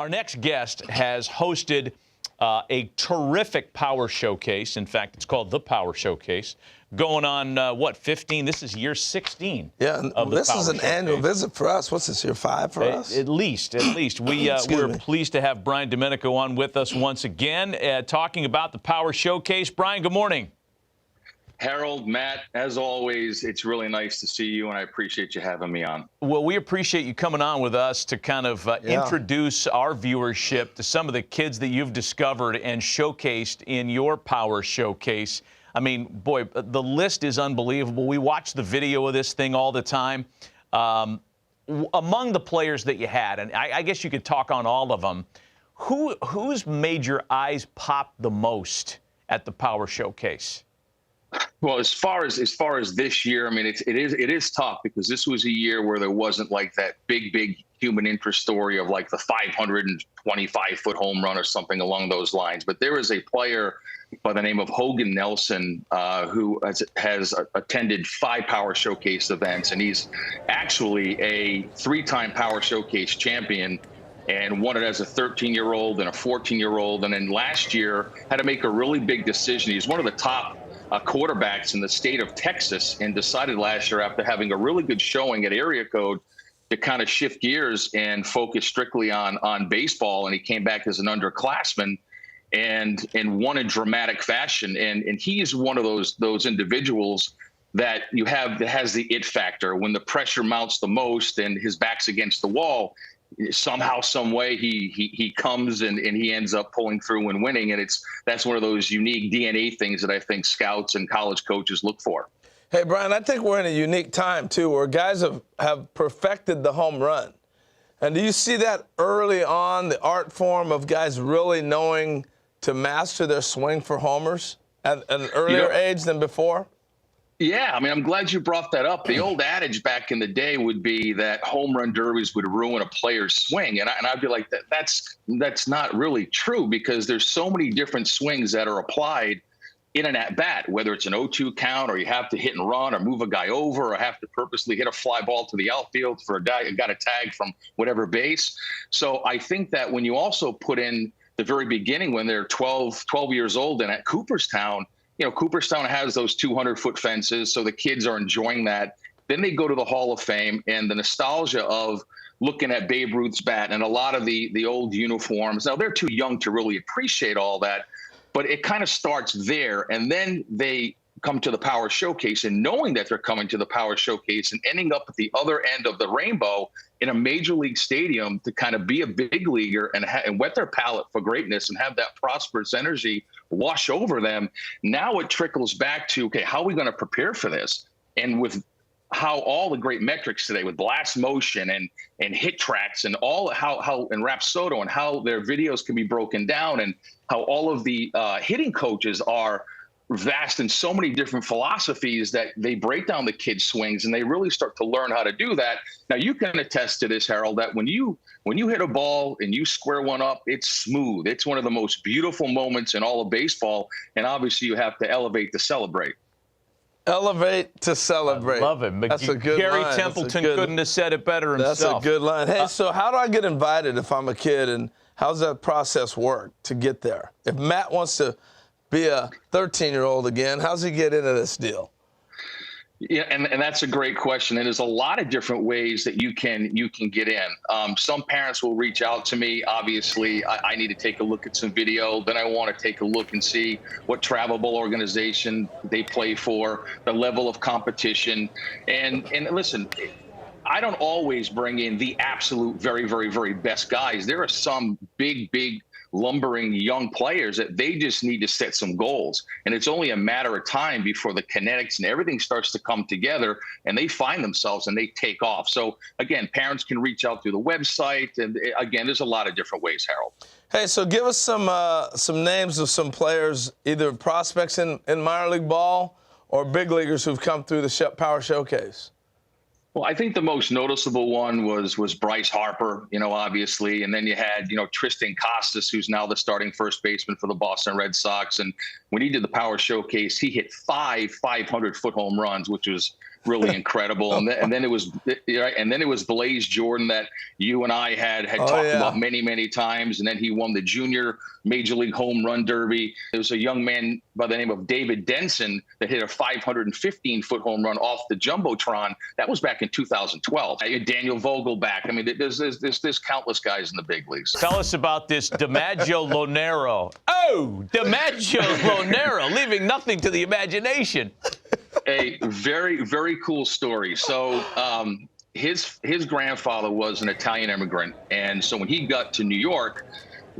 Our next guest has hosted a terrific power showcase. In fact, it's called the Power Showcase. Going on, 15? This is year 16. Yeah, this is an annual visit for us. What's this, year 5 for us? At least. We're pleased to have Brian Domenico on with us once again, talking about the Power Showcase. Brian, good morning. Harold, Matt, as always, it's really nice to see you, and I appreciate you having me on. Well, we appreciate you coming on with us to kind of introduce our viewership to some of the kids that you've discovered and showcased in your Power Showcase. I mean, boy, the list is unbelievable. We watch the video of this thing all the time. Among the players that you had, and I guess you could talk on all of them, who's made your eyes pop the most at the Power Showcase? Well, as far as this year, I mean, it is tough because this was a year where there wasn't like that big human interest story of like the 525-foot home run or something along those lines. But there is a player by the name of Hogan Nelson who has attended 5 Power Showcase events, and he's actually a 3-time Power Showcase champion and won it as a 13-year-old and a 14-year-old. And then last year had to make a really big decision. He's one of the top quarterbacks in the state of Texas, and decided last year, after having a really good showing at area code, to kind of shift gears and focus strictly on baseball. And he came back as an underclassman and won in dramatic fashion. And he is one of those individuals that you have that has the it factor. When the pressure mounts the most and his back's against the wall, somehow, some way, he comes and he ends up pulling through and winning. And that's one of those unique DNA things that I think scouts and college coaches look for. Hey, Brian, I think we're in a unique time, too, where guys have perfected the home run. And do you see that early on, the art form of guys really knowing to master their swing for homers at an earlier age than before? Yeah, I mean, I'm glad you brought that up. The old adage back in the day would be that home run derbies would ruin a player's swing. And I'd be like, that's not really true, because there's so many different swings that are applied in an at-bat, whether it's an 0-2 count, or you have to hit and run, or move a guy over, or have to purposely hit a fly ball to the outfield for a guy who got a tag from whatever base. So I think that when you also put in the very beginning, when they're 12 years old and at Cooperstown, Cooperstown has those 200-foot fences, so the kids are enjoying that. Then they go to the Hall of Fame, and the nostalgia of looking at Babe Ruth's bat and a lot of the old uniforms. Now, they're too young to really appreciate all that, but it kind of starts there. And then they come to the Power Showcase, and knowing that they're coming to the Power Showcase and ending up at the other end of the rainbow in a major league stadium to kind of be a big leaguer and whet their palate for greatness and have that prosperous energy wash over them. Now it trickles back to, okay, how are we going to prepare for this? And with how all the great metrics today with blast motion and hit tracks and all how and Rapsodo and how their videos can be broken down, and how all of the hitting coaches are vast in so many different philosophies that they break down the kids' swings, and they really start to learn how to do that. Now, you can attest to this, Harold, that when you hit a ball and you square one up, it's smooth. It's one of the most beautiful moments in all of baseball, and obviously you have to elevate to celebrate. Elevate to celebrate. I love it. That's a good Gary line. Templeton couldn't have said it better himself. That's a good line. Hey, so how do I get invited if I'm a kid, and how's that process work to get there? If Matt wants to be a 13-year-old again, how's he get into this deal? Yeah, and that's a great question. And there's a lot of different ways that you can get in. Some parents will reach out to me. Obviously, I need to take a look at some video. Then I want to take a look and see what travelable organization they play for, the level of competition. And listen, I don't always bring in the absolute very, very, very best guys. There are some big lumbering young players that they just need to set some goals. And it's only a matter of time before the kinetics and everything starts to come together, and they find themselves and they take off. So again, parents can reach out through the website. And again, there's a lot of different ways, Harold. Hey, so give us some names of some players, either prospects in minor league ball or big leaguers who've come through the Power Showcase. Well, I think the most noticeable one was Bryce Harper, obviously. And then you had, Tristan Costas, who's now the starting first baseman for the Boston Red Sox. And when he did the Power Showcase, he hit 5 500-foot home runs, which was really incredible. And then it was Blaze Jordan that you and I had talked about many times. And then he won the junior Major League Home Run Derby. There was a young man by the name of David Denson that hit a 515-foot home run off the Jumbotron. That was back in 2012. Daniel Vogelback. I mean, there's countless guys in the big leagues. Tell us about this DiMaggio Lonero. Oh, DiMaggio Lonero, leaving nothing to the imagination. A very, very cool story. So his grandfather was an Italian immigrant. And so when he got to New York,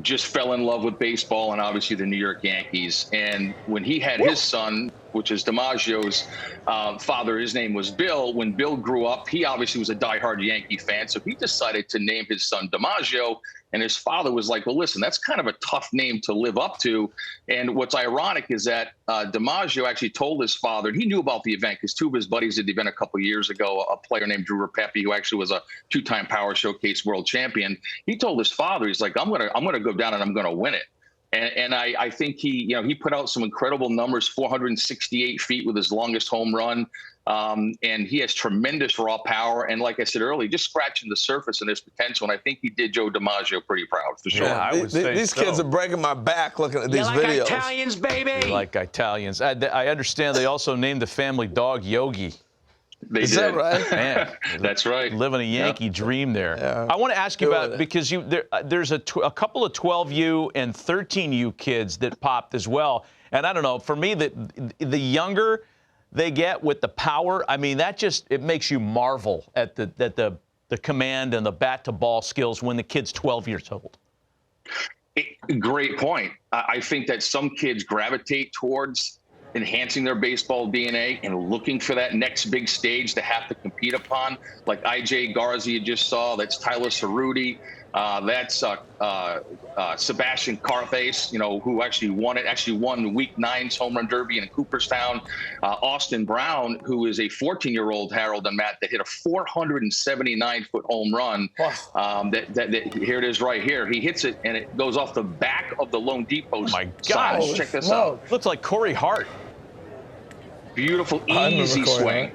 just fell in love with baseball and obviously the New York Yankees. And when he had his son, which is DiMaggio's father, his name was Bill. When Bill grew up, he obviously was a diehard Yankee fan. So he decided to name his son DiMaggio. And his father was like, well, listen, that's kind of a tough name to live up to. And what's ironic is that DiMaggio actually told his father, and he knew about the event because two of his buddies did the event a couple of years ago, a player named Drew Rapepi, who actually was a two-time Power Showcase world champion. He told his father, he's like, I'm gonna go down and I'm gonna win it. And I think he put out some incredible numbers, 468 feet with his longest home run. And he has tremendous raw power. And like I said earlier, just scratching the surface and his potential. And I think he did Joe DiMaggio pretty proud, for sure. Yeah, I would say these kids are breaking my back looking at these videos. Italians, baby. You like Italians. I understand they also named the family dog Yogi. Is that right? Man, that's right. Living a Yankee dream there. Yeah. I want to ask you about, because there's a couple of 12U and 13U kids that popped as well. And I don't know, for me, the younger they get with the power, I mean, it makes you marvel at the command and the bat to ball skills when the kid's 12 years old. Great point. I think that some kids gravitate towards enhancing their baseball DNA and looking for that next big stage to have to compete upon, like IJ Garza you just saw. That's Tyler Cerruti. That's Sebastian Carthace, who actually won Week 9's Home Run Derby in Cooperstown. Austin Brown, who is a 14-year-old, Harold and Matt, that hit a 479-foot home run. Wow. Here it is right here. He hits it, and it goes off the back of the loanDepot side. Check this out. Looks like Corey Hart. Beautiful, easy swing.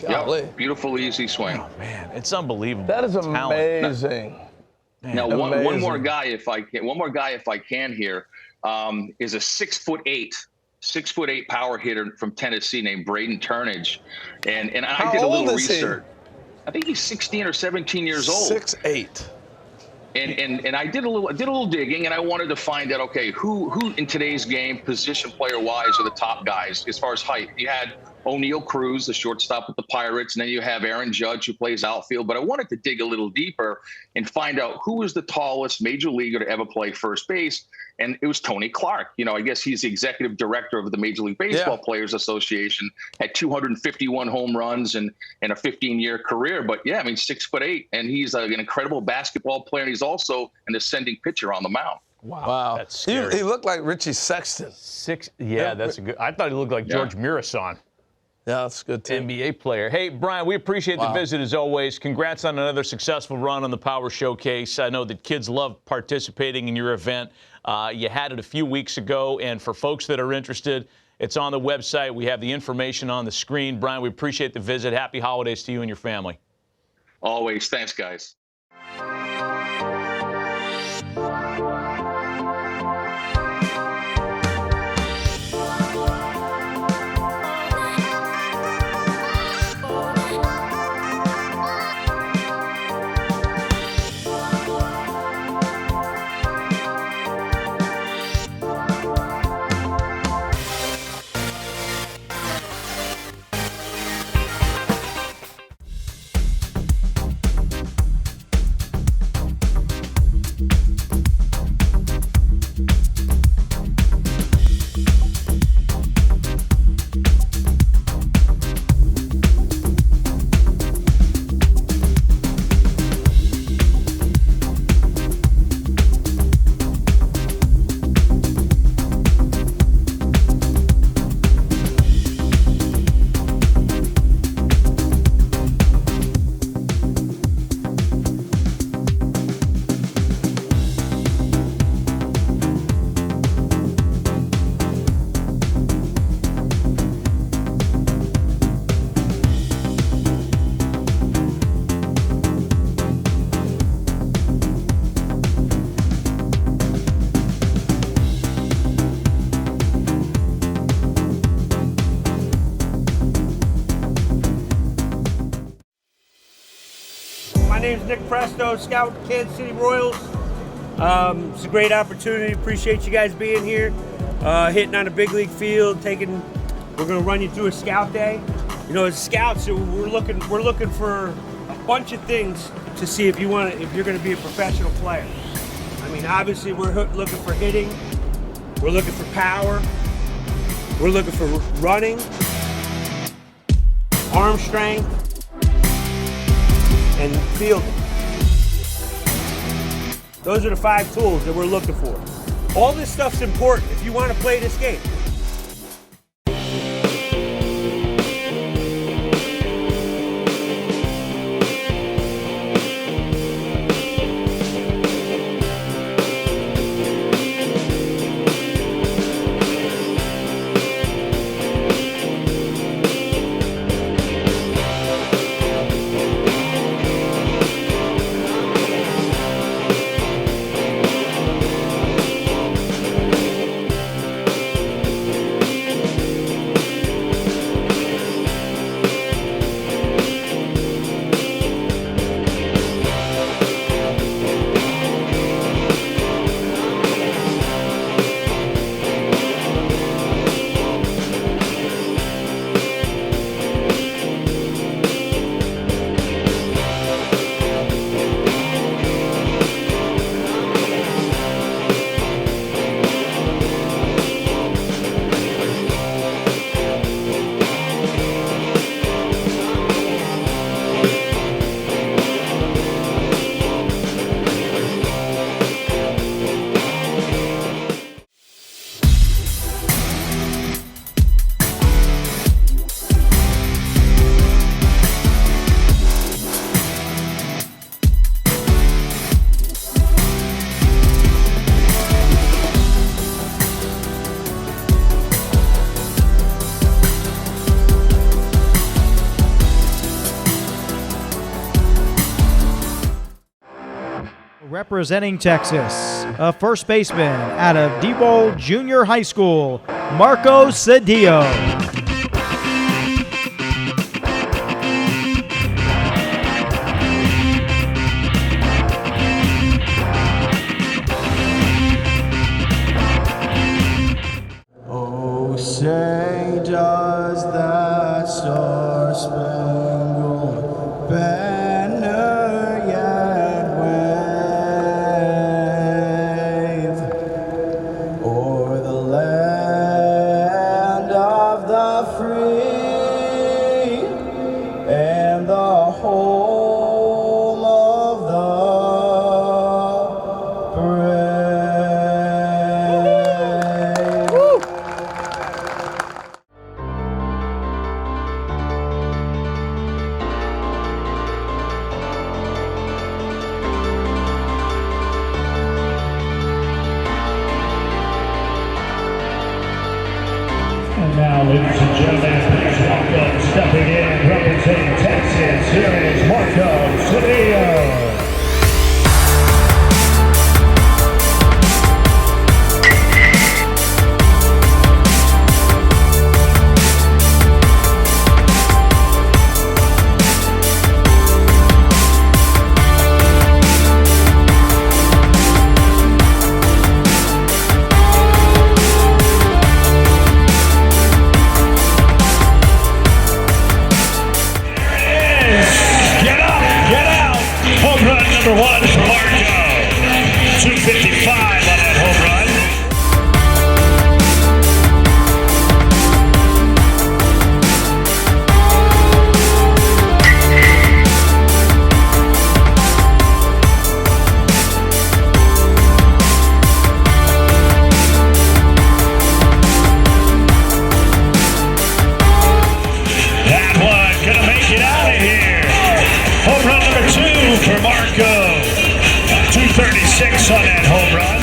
Yep. Beautiful, easy swing. Oh, man, it's unbelievable. That is amazing. Now, one more guy, if I can here, is a 6'8" power hitter from Tennessee named Braden Turnage, and I did a little research. I think he's 16 or 17 years old. 6'8". And I did a little digging, and I wanted to find out, okay, who in today's game, position player wise, are the top guys as far as height. You had O'Neal Cruz, the shortstop with the Pirates, and then you have Aaron Judge, who plays outfield. But I wanted to dig a little deeper and find out who was the tallest major leaguer to ever play first base. And it was Tony Clark. I guess he's the executive director of the Major League Baseball Players Association, had 251 home runs and a 15-year career. But, 6'8", and he's an incredible basketball player, and he's also an ascending pitcher on the mound. Wow. That's scary. He looked like Richie Sexton. That's a good. I thought he looked like George Mirasan. Yeah, that's good, too. NBA player. Hey, Brian, we appreciate the visit as always. Congrats on another successful run on the Power Showcase. I know that kids love participating in your event. You had it a few weeks ago, and for folks that are interested, it's on the website. We have the information on the screen. Brian, we appreciate the visit. Happy holidays to you and your family. Always. Thanks, guys. Nick Presto, scout Kansas City Royals. It's a great opportunity. Appreciate you guys being here, hitting on a big league field. We're going to run you through a scout day. You know, as scouts, we're looking for a bunch of things to see if you're going to be a professional player. I mean, obviously, we're looking for hitting. We're looking for power. We're looking for running, arm strength, and fielding. Those are the 5 tools that we're looking for. All this stuff's important if you want to play this game. Representing Texas, a first baseman out of Diebold Junior High School, Marco Cedillo. Oh, say does that star-spangled banner yet wave o'er the land of the free and the home of the brave? Woo! And now, ladies and gentlemen, please welcome, stepping in, representing Texas, here is Marco Cedillo. Home run number 1 for Marco. 255 on that home run. That one gonna make it out of here. Home run number 2 for Marco. 236 on that home run.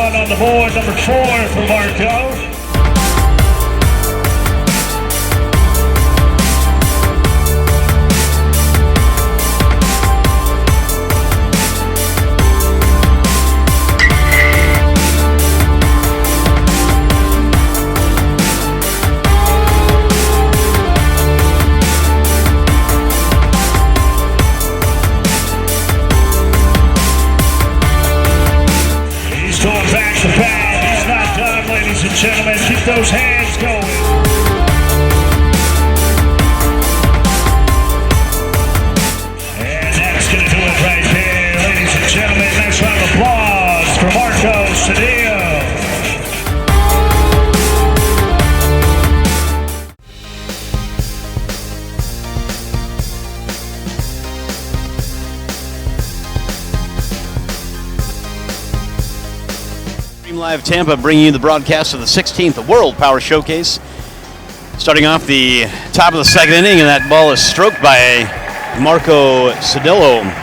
run on the board, number 4 for Marco. Going back to back. He's not done, ladies and gentlemen. Keep those hands going. And that's going to do it right there, ladies and gentlemen. Nice round of applause for Marco Cedillo. Live Tampa, bringing you the broadcast of the 16th World Power Showcase. Starting off the top of the second inning, and that ball is stroked by Marco Cedillo.